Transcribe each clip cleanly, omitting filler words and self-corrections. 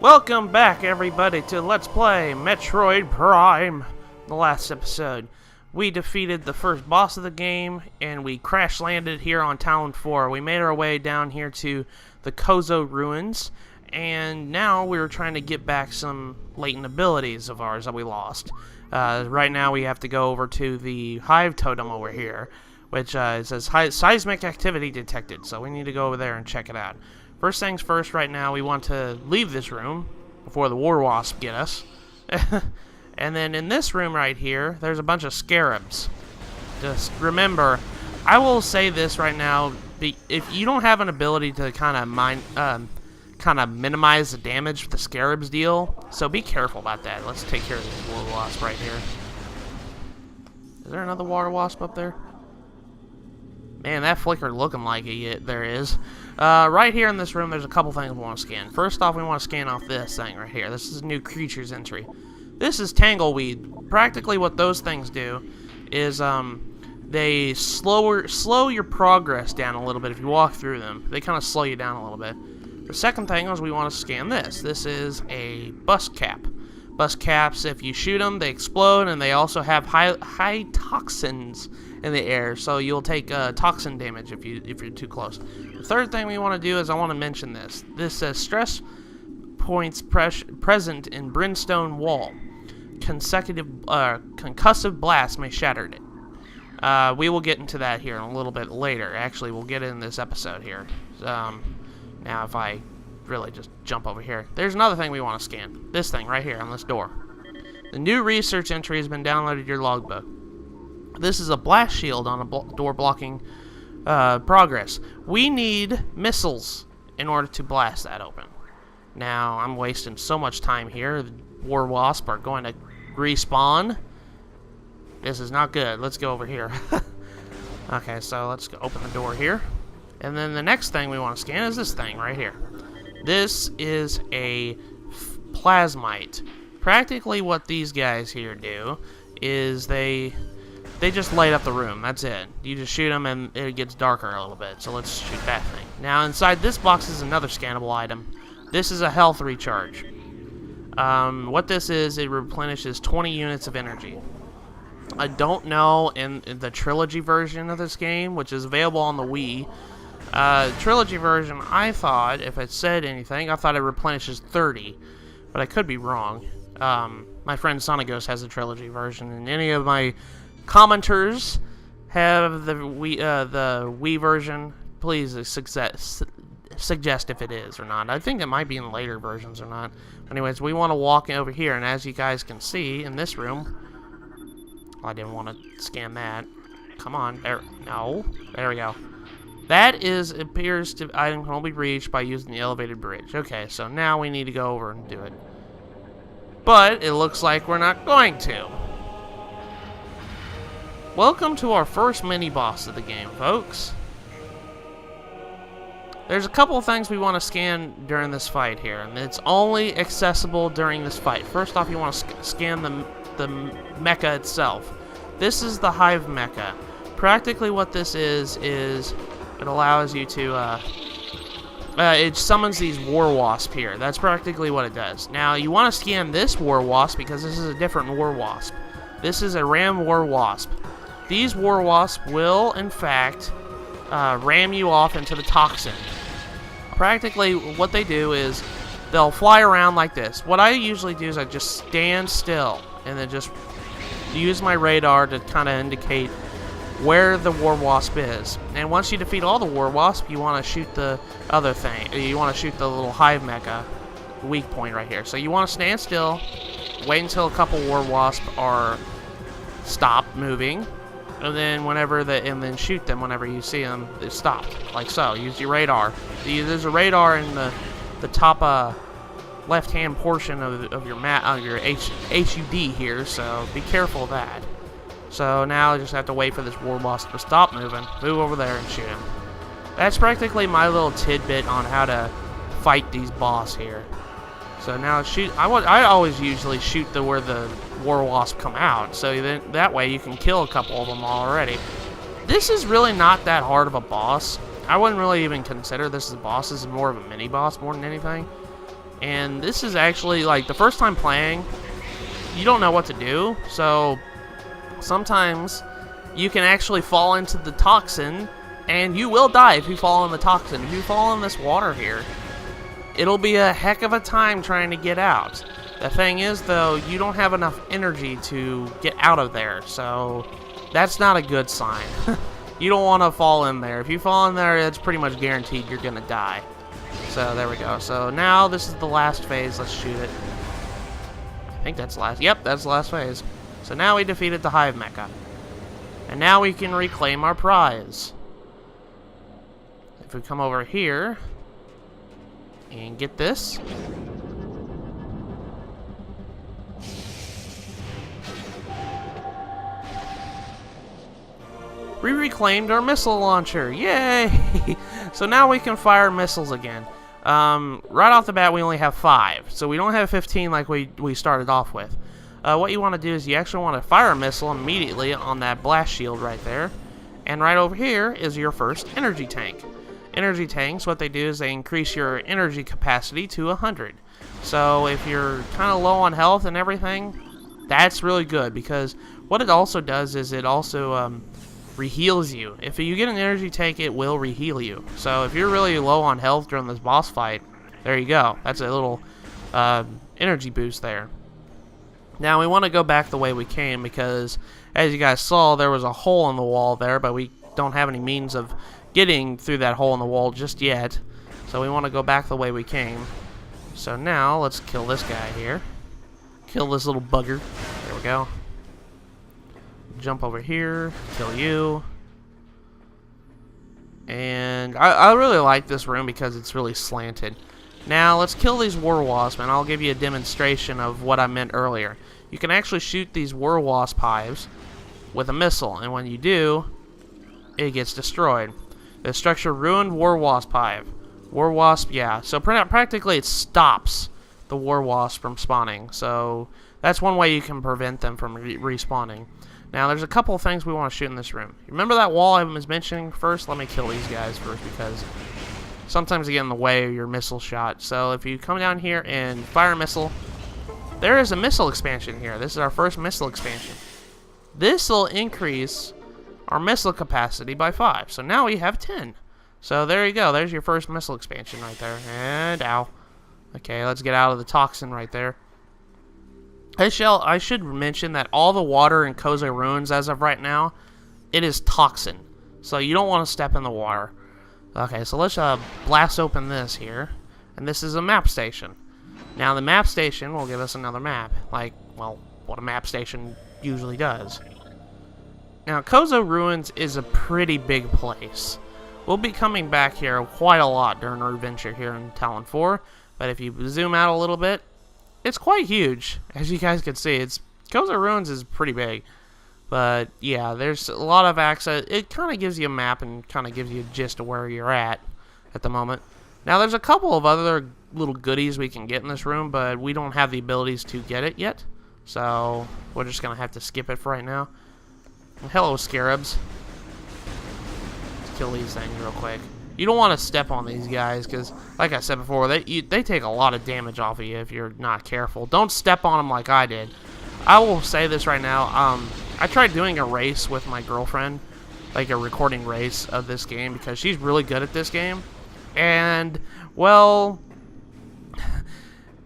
Welcome back, everybody, to Let's Play Metroid Prime. The last episode, we defeated the first boss of the game, and we crash-landed here on Town 4. We made our way down here to the Kozo Ruins, and now we're trying to get back some latent abilities of ours that we lost. Right now, we have to go over to the Hive Totem over here, which says seismic activity detected, so we need to go over there and check it out. First things first, right now, we want to leave this room before the War Wasp get us. And then in this room right here, there's a bunch of scarabs. Just remember, I will say this right now, if you don't have an ability to kind of minimize the damage the scarabs deal, so be careful about that. Let's take care of this War Wasp right here. Is there another Water Wasp up there? Man, that flicker looking like it. There is. Right here in this room, there's a couple things we want to scan. First off, we want to scan off this thing right here. This is a new creatures entry. This is Tangleweed. Practically what those things do is they slow your progress down a little bit if you walk through them. They kind of slow you down a little bit. The second thing is we want to scan this. This is a bus cap. Bus caps, if you shoot them, they explode, and they also have high toxins in the air, so you'll take toxin damage if you're too close. The third thing we want to do is I want to mention this. This says stress points present in Brimstone Wall. Concussive blast may shatter it. We will get into that here in a little bit later. Actually, we'll get in this episode here. Now, if I really just jump over here, there's another thing we want to scan. This thing right here on this door. The new research entry has been downloaded to your logbook. This is a blast shield on a door blocking progress. We need missiles in order to blast that open. Now, I'm wasting so much time here. The War Wasp are going to respawn. This is not good. Let's go over here. Okay, so let's go open the door here. And then the next thing we want to scan is this thing right here. This is a plasmite. Practically what these guys here do is they just light up the room. That's it. You just shoot them and it gets darker a little bit. So let's shoot that thing. Now inside this box is another scannable item. This is a health recharge. What this is, it replenishes 20 units of energy. I don't know in the trilogy version of this game, which is available on the Wii. Trilogy version, I thought, if it said anything, I thought it replenishes 30. But I could be wrong. My friend Sonagos has a trilogy version, and any of my commenters have the Wii version, please suggest if it is or not. I think it might be in later versions or not. Anyways, we want to walk over here, and as you guys can see in this room, I didn't want to scan that. Come on, there. No, there we go. That appears to item can only be reached by using the elevated bridge. Okay, so now we need to go over and do it. But it looks like we're not going to. Welcome to our first mini-boss of the game, folks. There's a couple of things we want to scan during this fight here, and it's only accessible during this fight. First off, you want to scan the mecha itself. This is the Hive mecha. Practically what this is it allows you to, it summons these War Wasp here. That's practically what it does. Now, you want to scan this War Wasp because this is a different War Wasp. This is a Ram War Wasp. These War Wasps will, in fact, ram you off into the toxin. Practically, what they do is they'll fly around like this. What I usually do is I just stand still and then just use my radar to kind of indicate where the War Wasp is. And once you defeat all the War Wasp, you want to shoot the other thing. You want to shoot the little Hive mecha weak point right here. So you want to stand still, wait until a couple War Wasp are stopped moving, and then shoot them whenever you see them stopped, like so. Use your radar. There's a radar in the top left-hand portion of your HUD here, so be careful of that. So now I just have to wait for this War Wasp to stop moving, move over there and shoot him. That's practically my little tidbit on how to fight these boss here. So now shoot. I always usually shoot where the War Wasp come out, so then that way you can kill a couple of them already. This is really not that hard of a boss. I wouldn't really even consider this as a boss. This is more of a mini boss more than anything. And this is actually, like, the first time playing, you don't know what to do. So sometimes you can actually fall into the toxin, and you will die if you fall in the toxin. If you fall in this water here, it'll be a heck of a time trying to get out. The thing is, though, you don't have enough energy to get out of there, so that's not a good sign. You don't want to fall in there. If you fall in there, it's pretty much guaranteed you're going to die. So there we go. So now this is the last phase. Let's shoot it. I think that's last. Yep, that's the last phase. So now we defeated the Hive Mecha. And now we can reclaim our prize. If we come over here and get this. We reclaimed our missile launcher. Yay! So now we can fire missiles again. Right off the bat, we only have 5. So we don't have 15 like we started off with. What you want to do is you actually want to fire a missile immediately on that blast shield right there. And right over here is your first energy tank. Energy tanks, what they do is they increase your energy capacity to 100. So if you're kind of low on health and everything, that's really good, because what it also does is it also reheals you. If you get an energy tank, it will reheal you. So if you're really low on health during this boss fight, there you go. That's a little energy boost there. Now we want to go back the way we came, because as you guys saw, there was a hole in the wall there, but we don't have any means of getting through that hole in the wall just yet. So we want to go back the way we came. So now let's kill this guy here. Kill this little bugger. There we go. Jump over here, kill you. And I really like this room because it's really slanted. Now let's kill these war wasps, and I'll give you a demonstration of what I meant earlier. You can actually shoot these war wasp hives with a missile, and when you do, it gets destroyed. The structure ruined war wasp hive. War wasp, yeah. So practically it stops the war wasp from spawning. So that's one way you can prevent them from respawning. Now, there's a couple of things we want to shoot in this room. Remember that wall I was mentioning first? Let me kill these guys first, because sometimes they get in the way of your missile shot. So if you come down here and fire a missile, there is a missile expansion here. This is our first missile expansion. This will increase our missile capacity by 5. So now we have 10. So there you go. There's your first missile expansion right there. And ow. Okay, let's get out of the toxin right there. I should mention that all the water in Kozo Ruins as of right now, it is toxin. So you don't want to step in the water. Okay, so let's blast open this here. And this is a map station. Now the map station will give us another map. Like, well, what a map station usually does. Now Kozo Ruins is a pretty big place. We'll be coming back here quite a lot during our adventure here in Talon 4. But if you zoom out a little bit, it's quite huge. As you guys can see, Kozo Ruins is pretty big. But yeah, there's a lot of access. It kind of gives you a map and kind of gives you a gist of where you're at the moment. Now there's a couple of other little goodies we can get in this room, but we don't have the abilities to get it yet. So we're just going to have to skip it for right now. Hello, scarabs. Let's kill these things real quick. You don't want to step on these guys because, like I said before, they take a lot of damage off of you if you're not careful. Don't step on them like I did. I will say this right now. I tried doing a race with my girlfriend, like a recording race of this game, because she's really good at this game. And, well,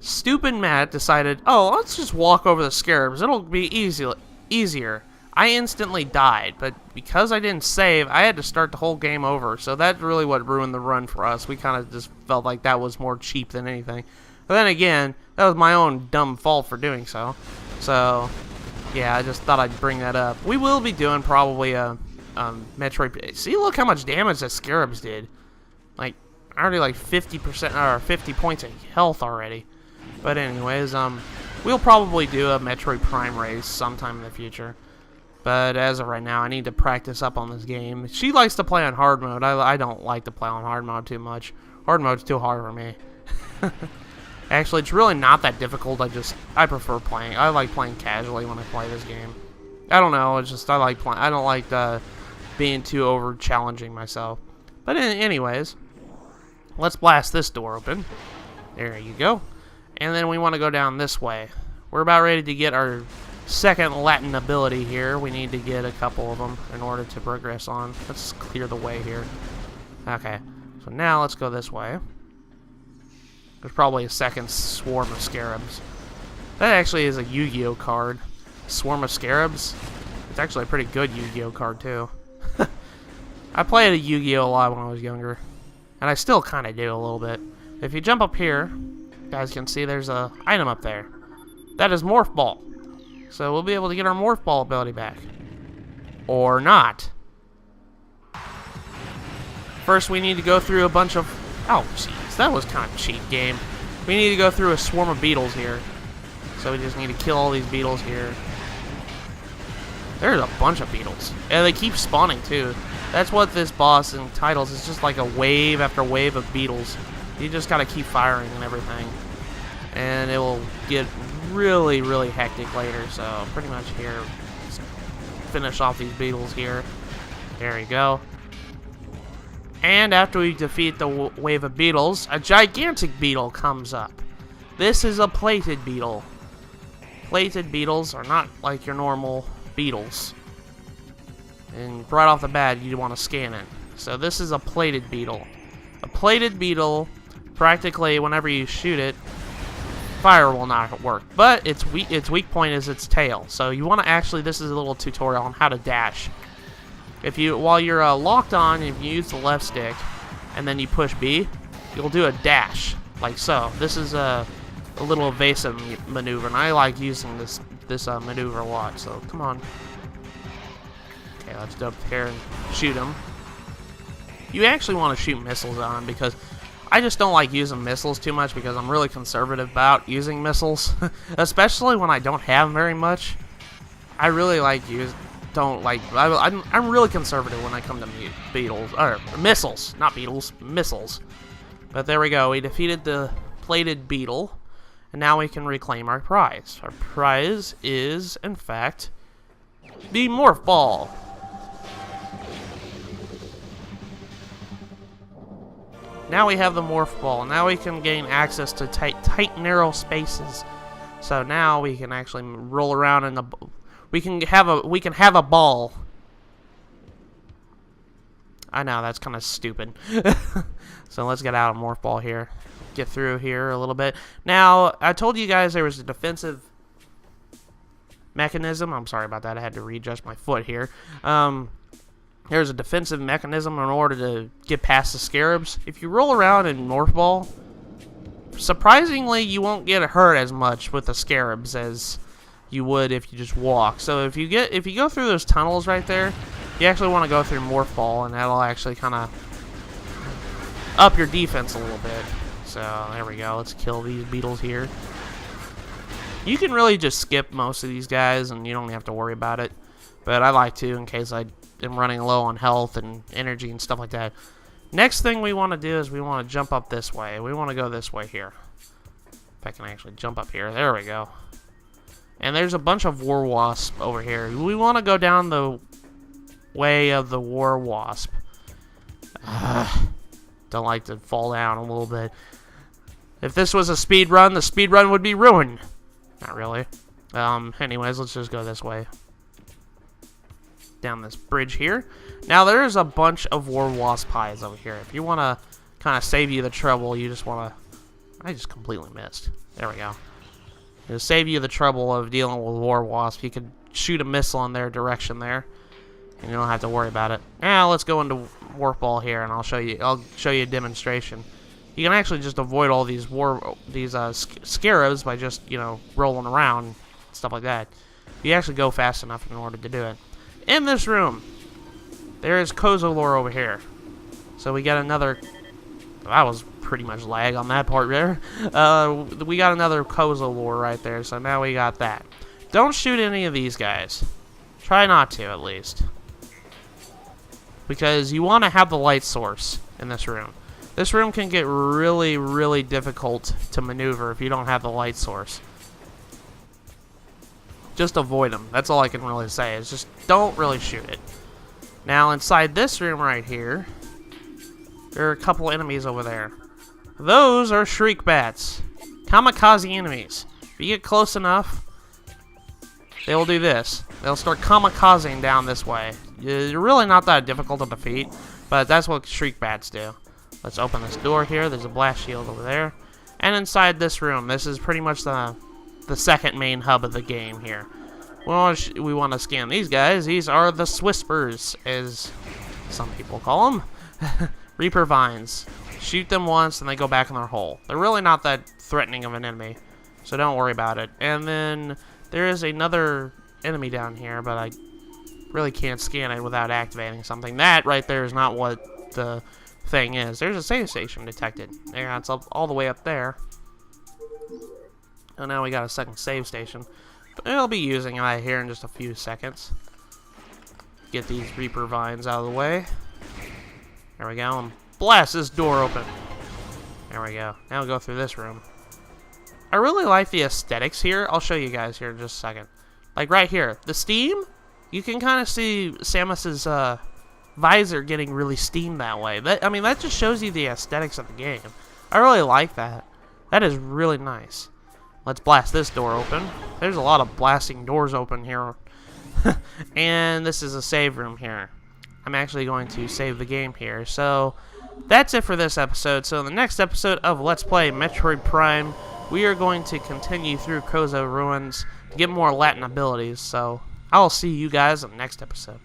stupid Matt decided, oh, let's just walk over the scarabs. It'll be easier. I instantly died, but because I didn't save, I had to start the whole game over. So that's really what ruined the run for us. We kind of just felt like that was more cheap than anything. But then again, that was my own dumb fault for doing so. So, yeah, I just thought I'd bring that up. We will be doing probably a Metroid. See, look how much damage that scarabs did. Like, already like 50% or 50 points of health already. But anyways, we'll probably do a Metroid Prime race sometime in the future. But as of right now, I need to practice up on this game. She likes to play on hard mode. I don't like to play on hard mode too much. Hard mode's too hard for me. Actually, it's really not that difficult. I prefer playing. I like playing casually when I play this game. I don't know. It's just I like playing. I don't like being too over challenging myself. But anyways, let's blast this door open. There you go. And then we want to go down this way. We're about ready to get our second Latin ability here. We need to get a couple of them in order to progress on. Let's clear the way here. Okay, so now let's go this way. There's probably a second swarm of scarabs. That actually is a Yu-Gi-Oh card. Swarm of Scarabs. It's actually a pretty good Yu-Gi-Oh card too. I played a Yu-Gi-Oh a lot when I was younger. And I still kind of do a little bit. If you jump up here, you guys can see there's a item up there. That is Morph Ball. So we'll be able to get our Morph Ball ability back. Or not. First we need to go through a bunch of... Oh, jeez. That was kind of a cheap game. We need to go through a swarm of beetles here. So we just need to kill all these beetles here. There's a bunch of beetles. And they keep spawning too. That's what this boss entitles. It's just like a wave after wave of beetles. You just gotta keep firing and everything. And it will get really, really hectic later. So pretty much here, let's finish off these beetles here. There we go. And after we defeat the wave of beetles, a gigantic beetle comes up. This is a plated beetle. Plated beetles are not like your normal beetles. And right off the bat, you want to scan it. So this is a plated beetle. A plated beetle, practically whenever you shoot it, fire will not work. But its weak point is its tail. So you want to actually, this is a little tutorial on how to dash. If you, while you're locked on, if you use the left stick, and then you push B, you'll do a dash, like so. This is a little evasive maneuver, and I like using this maneuver a lot. So come on. Okay, let's go up here and shoot him. You actually want to shoot missiles on him because I just don't like using missiles too much because I'm really conservative about using missiles, especially when I don't have very much. I really like I'm really conservative when I come to beetles or missiles, not beetles, missiles. But there we go. We defeated the plated beetle. And now we can reclaim our prize. Our prize is, in fact, the Morph Ball. Now we have the Morph Ball. Now we can gain access to tight, narrow spaces. So now we can actually roll around in the... We can have a ball. I know, that's kind of stupid. So let's get out of Morph Ball here. Get through here a little bit. Now, I told you guys there was a defensive mechanism. I'm sorry about that. I had to readjust my foot here. There's a defensive mechanism in order to get past the scarabs. If you roll around in Morph Ball, surprisingly, you won't get hurt as much with the scarabs as you would if you just walk. So if you go through those tunnels right there, you actually want to go through Morph Ball, and that'll actually kind of up your defense a little bit. So there we go. Let's kill these beetles here. You can really just skip most of these guys, and you don't have to worry about it. But I like to in case I am running low on health and energy and stuff like that. Next thing we want to do is we want to jump up this way. We want to go this way here. If I can actually jump up here. There we go. And there's a bunch of war wasps over here. We want to go down the way of the war wasp. Don't like to fall down a little bit. If this was a speed run, the speed run would be ruined. Not really. Anyways, let's just go this way. Down this bridge here. Now, there's a bunch of war wasp pies over here. If you want to kind of save you the trouble, you just want to... I just completely missed. There we go. To save you the trouble of dealing with war wasp, you could shoot a missile in their direction there, and you don't have to worry about it. Now, let's go into Warp Ball here, and I'll show you a demonstration. You can actually just avoid all these scarabs by just, rolling around and stuff like that. You actually go fast enough in order to do it. In this room, there is Kozolor over here. So we got another... That was pretty much lag on that part there. We got another Kozolor right there, so now we got that. Don't shoot any of these guys. Try not to, at least. Because you want to have the light source in this room. This room can get really, really difficult to maneuver if you don't have the light source. Just avoid them. That's all I can really say. Is just don't really shoot it. Now, inside this room right here, there are a couple enemies over there. Those are shriek bats. kamikaze enemies. If you get close enough, they will do this. They'll start kamikazing down this way. You're really not that difficult to defeat, but that's what shriek bats do. Let's open this door here. There's a blast shield over there. And inside this room, this is pretty much the second main hub of the game here. We want to scan these guys. These are the Swispers, as some people call them. Reaper vines. Shoot them once and they go back in their hole. They're really not that threatening of an enemy, so don't worry about it. And then there is another enemy down here, but I really can't scan it without activating something. That right there is not what the thing is. There's a save station detected. Yeah, it's up all the way up there. And now we got a second save station. But I'll be using it here in just a few seconds. Get these Reaper vines out of the way. There we go. And blast this door open. There we go. Now we'll go through this room. I really like the aesthetics here. I'll show you guys here in just a second. Like right here. The steam, you can kind of see Samus's visor getting really steamed that way. I mean, that just shows you the aesthetics of the game. I really like that. That is really nice. Let's blast this door open. There's a lot of blasting doors open here. And this is a save room here. I'm actually going to save the game here. So that's it for this episode. So in the next episode of Let's Play Metroid Prime, we are going to continue through Kozo Ruins to get more Latin abilities. So I'll see you guys in the next episode.